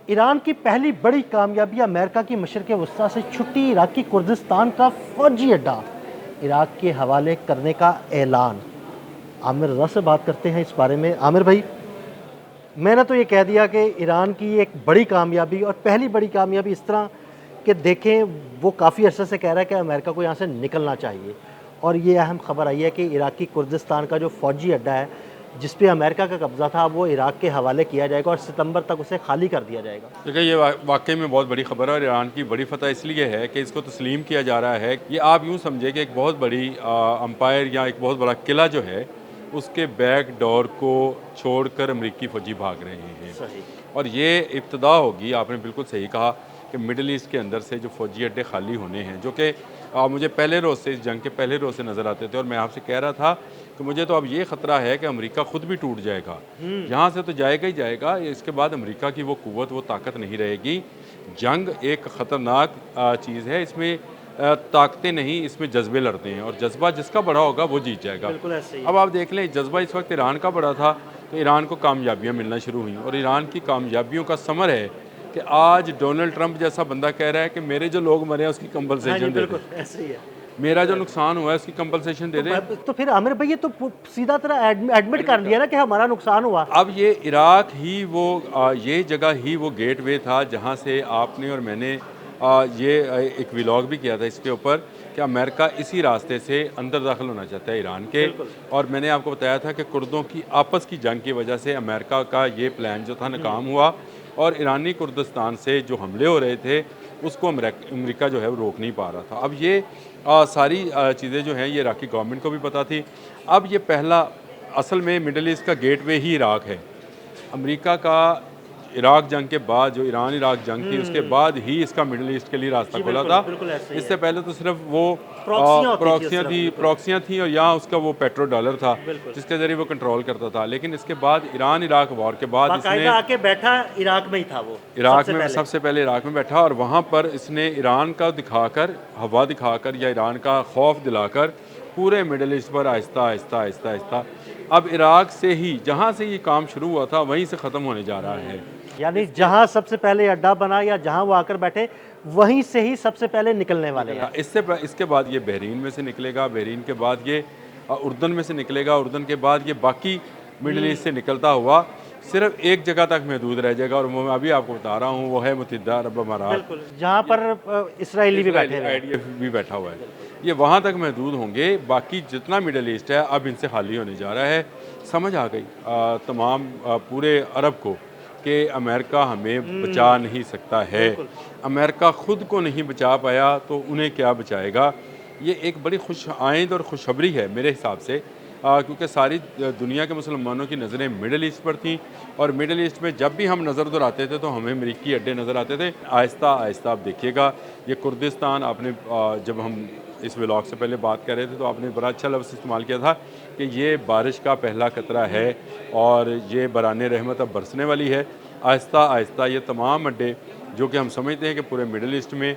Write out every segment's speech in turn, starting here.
Iran की पहली बड़ी कामयाबी अमेरिका की मशरक़ वस्ती से छुट्टी इराक़ी कुर्दिस्तान का फ़ौजी अड्डा इराक़ के हवाले करने का ऐलान। आमिर रज़ा से बात करते हैं इस बारे में। आमिर भाई, मैंने तो ये कह दिया कि ईरान की एक बड़ी कामयाबी और पहली बड़ी कामयाबी इस तरह कि देखें, वो काफ़ी अरसे से कह रहा है कि अमेरिका को यहाँ से निकलना चाहिए, और ये अहम खबर आई है कि इराक़ी कुर्दिस्तान का जो फ़ौजी अड्डा है जिस पे अमेरिका का कब्ज़ा था वो इराक़ के हवाले किया जाएगा और सितंबर तक उसे खाली कर दिया जाएगा। देखिए, ये वाकई में बहुत बड़ी खबर है और ईरान की बड़ी फतह इसलिए है कि इसको तस्लीम किया जा रहा है। ये आप यूँ समझे कि एक बहुत बड़ी अंपायर या एक बहुत बड़ा किला जो है उसके बैक डोर को छोड़कर अमेरिकी फ़ौजी भाग रहे हैं। सही। और ये इब्तदा होगी, आपने बिल्कुल सही कहा कि मिडल ईस्ट के अंदर से जो फ़ौजी अड्डे खाली होने हैं, जो कि मुझे पहले रोज़ से, इस जंग के पहले रोज़ से नज़र आते थे। और मैं आपसे कह रहा था कि मुझे तो अब ये ख़तरा है कि अमेरिका ख़ुद भी टूट जाएगा, यहाँ से तो जाएगा ही जाएगा। इसके बाद अमेरिका की वो क़ुव्वत, वो ताकत नहीं रहेगी। जंग एक ख़तरनाक चीज़ है, इसमें ताकतें नहीं, इसमें जज्बे लड़ते हैं और जज्बा जिसका बड़ा होगा वो जीत जाएगा। बिल्कुल ऐसे ही है। अब आप देख लें, जज्बा इस वक्त ईरान का बड़ा था तो ईरान को कामयाबियाँ मिलना शुरू हुई, और ईरान की कामयाबियों का समर है कि आज डोनाल्ड ट्रंप जैसा बंदा कह रहा है कि मेरे जो लोग मरे हैं उसकी हाँ जी, कंपनसेशन दे बिल्कुल दें, ऐसे ही है। मेरा जो नुकसान हुआ है उसकी कंपनसेशन दे दें। तो फिर आमिर भाई, ये तो सीधा तरह एडमिट कर लिया ना कि हमारा नुकसान हुआ। अब ये इराक ही वो ये जगह ही वो गेटवे था जहाँ से आपने और मैंने ये एक व्लॉग भी किया था इसके ऊपर कि अमेरिका इसी रास्ते से अंदर दाखिल होना चाहता है ईरान के। बिल्कुल। और मैंने आपको बताया था कि कुर्दों की आपस की जंग की वजह से अमेरिका का ये प्लान जो था नाकाम हुआ, और ईरानी कुर्दिस्तान से जो हमले हो रहे थे उसको अमेरिका जो है वो रोक नहीं पा रहा था। अब ये सारी चीज़ें जो हैं ये इराकी गवर्नमेंट को भी पता थी। अब ये पहला, असल में मिडल ईस्ट का गेटवे ही इराक है। अमेरिका का इराक जंग के बाद, जो ईरान इराक जंग थी उसके बाद ही इसका मिडल ईस्ट के लिए रास्ता जी, खुला बिल्कुल, था। बिल्कुल ऐसे ही इससे है। पहले तो सिर्फ वो प्रॉक्सियां होती थी, प्रॉक्सियाँ थी और यहाँ उसका वो पेट्रो डॉलर था बिल्कुल। जिसके ज़रिए वो कंट्रोल करता था। लेकिन इसके बाद ईरान इराक वॉर के बाद इसने बाकायदा आके बैठा इराक में ही था वो इराक सबसे में, पहले। सबसे पहले इराक में बैठा, और वहाँ पर इसने ईरान का दिखाकर, हवा दिखाकर या ईरान का खौफ दिलाकर पूरे मिडल ईस्ट पर आहिस्ता आहिस्ता आहिस्ता आहिस्ता अब इराक से ही, जहाँ से ये काम शुरू हुआ था वहीं से ख़त्म होने जा रहा है। यानी जहां सबसे पहले अड्डा बना या जहां वो आकर बैठे वहीं से ही सबसे पहले निकलने वाले हैं। इसके बाद ये बहरीन में से निकलेगा, बहरीन के बाद ये उर्दन में से निकलेगा, उर्दन के बाद ये बाकी मिडल ईस्ट से निकलता हुआ सिर्फ एक जगह तक महदूद रह जाएगा, और वो मैं अभी आपको बता रहा हूँ, वो है मुत्तहिदा अरब अमारात, बिल्कुल, जहां पर इसराइली भी बैठे हुए हैं। IDF भी बैठा हुआ है। ये वहाँ तक महदूद होंगे, बाकी जितना मिडल ईस्ट है अब इनसे खाली होने जा रहा है। समझ आ गई तमाम पूरे अरब को कि अमेरिका हमें बचा नहीं सकता है। अमेरिका ख़ुद को नहीं बचा पाया तो उन्हें क्या बचाएगा। ये एक बड़ी खुश आइंद और खुशखबरी है मेरे हिसाब से, क्योंकि सारी दुनिया के मुसलमानों की नज़रें मिडल ईस्ट पर थीं, और मिडल ईस्ट में जब भी हम नज़र दोहराते थे तो हमें अमेरिकी अड्डे नज़र आते थे। आहिस्ता आहिस्ता आप देखिएगा ये कुर्दिस्तान, आपने जब हम इस व्लॉग से पहले बात कर रहे थे तो आपने बड़ा अच्छा लफ्ज़ इस्तेमाल किया था कि ये बारिश का पहला कतरा है और ये बराने रहमत अब बरसने वाली है। आहिस्ता आहिस्ता ये तमाम अड्डे जो कि हम समझते हैं कि पूरे मिडल ईस्ट में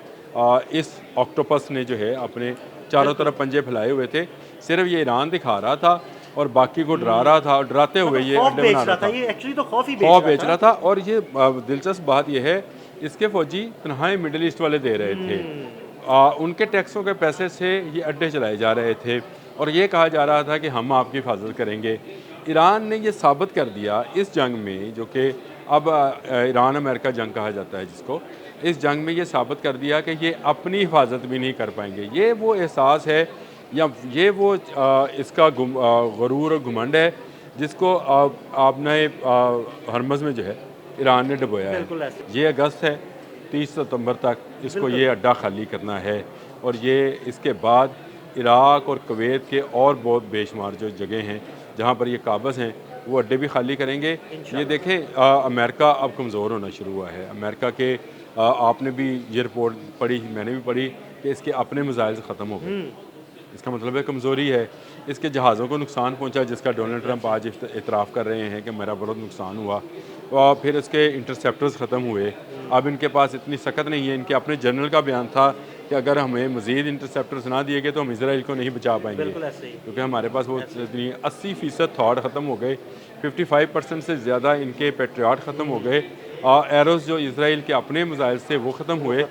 इस ऑक्टोपस ने जो है अपने चारों तरफ पंजे फैलाए हुए थे, सिर्फ ये ईरान दिखा रहा था और बाकी को डरा रहा था, और डराते हुए ये अड्डे बना रहा था। ये एक्चुअली तो खौफ बेच रहा था। और ये दिलचस्प बात यह है, इसके फौजी तनहाई मिडल ईस्ट वाले दे रहे थे। उनके टैक्सों के पैसे से ये अड्डे चलाए जा रहे थे, और ये कहा जा रहा था कि हम आपकी हिफाजत करेंगे। ईरान ने ये साबित कर दिया इस जंग में, जो कि अब ईरान अमेरिका जंग कहा जाता है जिसको, इस जंग में ये साबित कर दिया कि ये अपनी हिफाजत भी नहीं कर पाएंगे। ये वो एहसास है या ये वो इसका गरूर और घुमंड है जिसको आपने हरमज़ में जो है ईरान ने डुबोया है। ये अगस्त है, 30 सितंबर तक इसको ये अड्डा खाली करना है, और ये इसके बाद इराक और कुवैत के और बहुत बेशुमार जो जगह हैं जहाँ पर ये काबज़ हैं वो अड्डे भी खाली करेंगे। ये देखें, अमेरिका अब कमज़ोर होना शुरू हुआ है। अमेरिका के आपने भी ये रिपोर्ट पढ़ी, मैंने भी पढ़ी कि इसके अपने मिसाइल ख़त्म हो गए। इसका मतलब है कमज़ोरी है। इसके जहाज़ों को नुकसान पहुंचा जिसका डोनाल्ड ट्रंप आज इतराफ़ कर रहे हैं कि मेरा बहुत नुकसान हुआ, और फिर इसके इंटरसेप्टर्स ख़त्म हुए। अब इनके पास इतनी सख्त नहीं है। इनके अपने जनरल का बयान था कि अगर हमें मज़ीद इंटरसेप्टर्स ना दिए गए तो हम इसराइल को नहीं बचा पाएंगे, क्योंकि हमारे पास वो 80% थॉट ख़त्म हो गए, 55% से ज़्यादा इनके पेट्रियाट ख़त्म हो गए, एरोस जो इसराइल के अपने मिसाइल से वो ख़त्म हुए।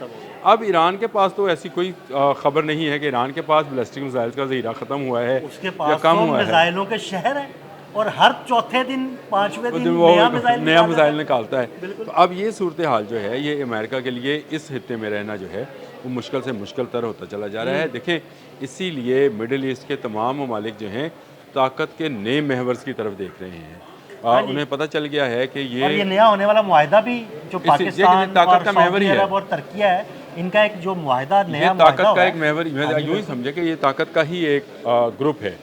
अब ईरान के पास तो ऐसी कोई ख़बर नहीं है कि ईरान के पास बैलिस्टिक मिसाइल्स का ज़ख़ीरा ख़त्म हुआ है उसके या पास कम तो हुआ है। मिसाइलों के शहर है और हर चौथे दिन पांचवें दिन वो नया मिसाइल नया मिसाइल निकालता है। बिल्कुल। तो अब ये सूरत हाल जो है ये अमेरिका के लिए इस हिस्से में रहना जो है वो मुश्किल से मुश्किल तर होता चला जा रहा है। देखें, इसीलिए मिडिल ईस्ट के तमाम ममालिक जो हैं ताकत के नए महवर्स की तरफ देख रहे हैं। उन्हें पता चल गया है कि और ये नया होने वाला मुआहदा भी जो पाकिस्तान ताकत और का महवर ही सऊदी है। अरब और तुर्किया है, इनका एक जो मुआहदा ये नया ताकत मुआहदा का हुआ एक है। महवर यूं ही समझे कि ये ताकत का ही एक ग्रुप है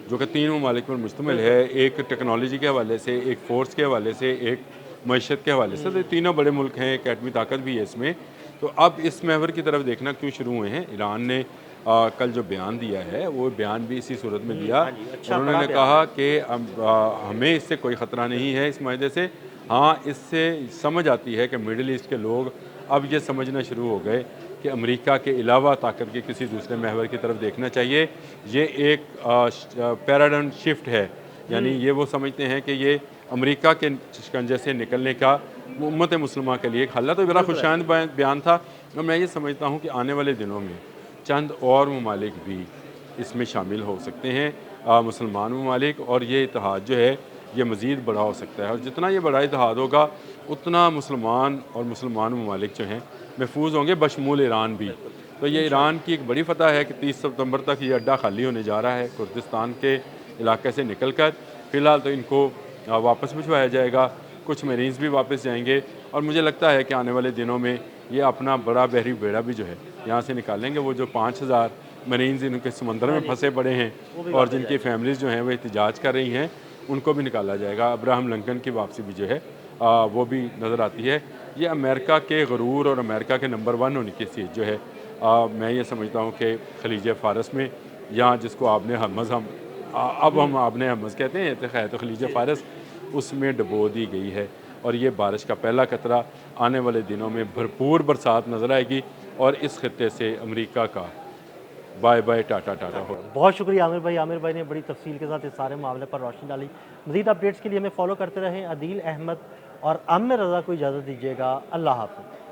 जो कि 3 ममालिक पर मुश्तमिल है। एक टेक्नोलॉजी के हवाले से, एक फोर्स के हवाले से, एक मईशत के हवाले से। तो ये तीनों बड़े मुल्क हैं, एक एटमी ताकत भी है इसमें। तो अब इस महवर की तरफ देखना क्यों शुरू हुए हैं। ईरान ने कल जो बयान दिया है वो बयान भी इसी सूरत में दिया। अच्छा, उन्होंने कहा कि हमें इससे कोई ख़तरा नहीं है इस मायदे से। हाँ, इससे समझ आती है कि मिडिल ईस्ट के लोग अब ये समझना शुरू हो गए कि अमेरिका के अलावा ताकत के किसी दूसरे महवर की तरफ देखना चाहिए। ये एक पैराडाइम शिफ्ट है, यानी ये वो समझते हैं कि ये अमेरिका के शिकंजे से निकलने का उम्मत मुस्लिमा के लिए एक हल है। तो बड़ा खुशाइंद बयान था और मैं ये समझता हूँ कि आने वाले दिनों में चंद और ममालिक भी इसमें शामिल हो सकते हैं, मुसलमान ममालिक, और ये इतिहाद जो है ये मज़ीद बड़ा हो सकता है। और जितना ये बड़ा इतिहाद होगा उतना मुसलमान और मुसलमान ममालिक जो हैं महफूज होंगे, बशमूल ईरान भी। तो ये ईरान की एक बड़ी फतह है कि 30 सितंबर तक ये अड्डा खाली होने जा रहा है कुर्दिस्तान के इलाके से निकल कर। फ़िलहाल तो इनको वापस भिजवाया जाएगा, कुछ मरीन्स भी वापस जाएंगे और मुझे लगता है कि आने वाले दिनों में ये अपना बड़ा बहरी बेड़ा भी जो है यहाँ से निकालेंगे। वो जो 5000 मरीन्स इनके समंदर में फंसे पड़े हैं और जिनकी फैमिलीज़ जो हैं वो एहतजाज कर रही हैं, उनको भी निकाला जाएगा। अब्राहम लिंकन की वापसी भी जो है वो भी नज़र आती है। ये अमेरिका के गरूर और अमेरिका के नंबर 1 होने की चीज़ जो है मैं ये समझता हूँ कि खलीज फ़ारस में, यहाँ जिसको आपने हमज़ अब हम आपने हमज़ कहते हैं, तो खलीज फ़ारस उसमें डबो दी गई है। और ये बारिश का पहला कतरा आने वाले दिनों में भरपूर बरसात नज़र आएगी और इस खत्ते से अमेरिका का बाय बाय टाटा टाटा हो। बहुत शुक्रिया आमिर भाई ने बड़ी तफसील के साथ इस सारे मामले पर रोशनी डाली। मज़ीद अपडेट्स के लिए हमें फॉलो करते रहें। अदील अहमद और आमिर रज़ा को इजाज़त दीजिएगा। अल्लाह हाफ़िज़।